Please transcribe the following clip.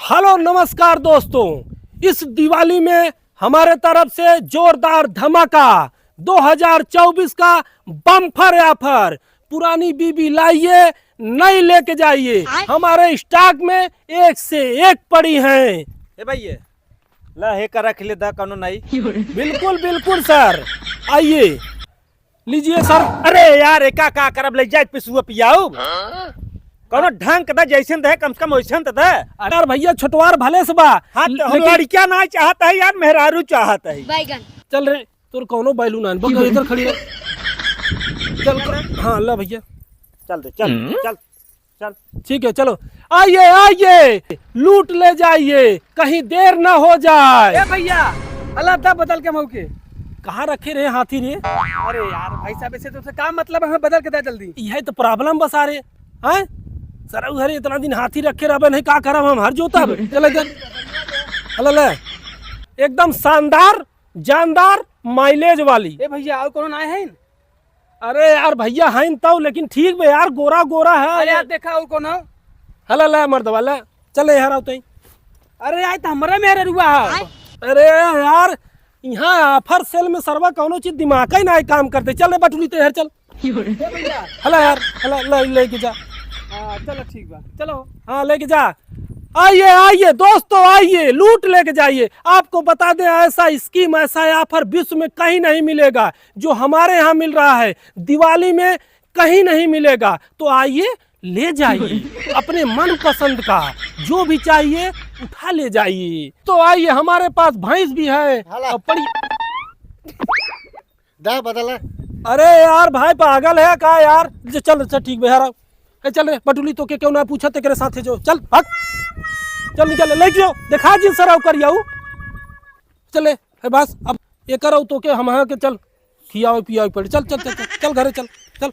Hello नमस्कार दोस्तों, इस दिवाली में हमारे तरफ से जोरदार धमाका 2024 का बम्पर ऑफर। पुरानी बीबी लाइए, नई लेके जाइए। हमारे स्टॉक में एक से एक पड़ी हैं। ए भैया ला हे कर रख ले दा कौनो नहीं। बिल्कुल बिल्कुल सर, आइए लीजिए सर। अरे यार एका का करब ले जाए पिसुआ पियाओ कौनो ढंग दा जैसन दे कम से कम वैसन त दे। अरे भैया छोटवार भले से बा। हां तो हम लड़कियां ना चाहता है यार, मेहरारू चाहता है। बैगन चल रे तोर कौनो बैलून आन बक इधर खड़ी रह। चल हाँ ला भैया चल दे चल चल चल ठीक है चलो। आइए आइए लूट ले जाइए, कहीं देर ना हो जाए। ए भैया अल्लाह दा बदल के मौके। कहाँ रखे रहे हाथी रे? अरे यार भाई साहब ऐसे तो काम मतलब हमें बदल के दे जल्दी। यह तो प्रॉब्लम बस आ रहे हैं सर। उधर इतना दिन हाथी रखे रहे नहीं का करब हम हर जोता चल इधर। ले एकदम शानदार जानदार माइलेज वाली। ए भैया और कोनो आए हैं? अरे यार भैया हैं तो लेकिन ठीक बे यार, गोरा गोरा है। अरे यार देखा और कोनो। हला ला मर्द वाला चल यार आओ तई। अरे यार तो हमारा मेरे रुआ है। अरे यार यहाँ ऑफर सेल में सरवा कौनो चीज दिमाग ही ना काम करते। चल रे बटुली तो यार चल। हला यार हला लेके जा। चलो ठीक बा चलो। हाँ लेके जा। आइए आइए दोस्तों आइए, लूट लेके जाइए। आपको बता दें ऐसा स्कीम ऐसा ऑफर विश्व में कहीं नहीं मिलेगा जो हमारे यहाँ मिल रहा है। दिवाली में कहीं नहीं मिलेगा। तो आइए ले जाइए अपने मन पसंद का जो भी चाहिए उठा ले जाइए। तो आइए हमारे पास भैंस भी है और बड़ी। दा बदला। अरे यार भाई पागल है का यार? चल चल ठीक है चल रे बटुली तो के क्यों ना पूछा तेरे साथे जो। चल भाग चल निकल ले जाओ दिखा जी सर कर जाऊ। चले बस अब ये करो तो के हम के चल खियाओ पियाओ पड़े। चल चल चल चल, चल घरे चल चल।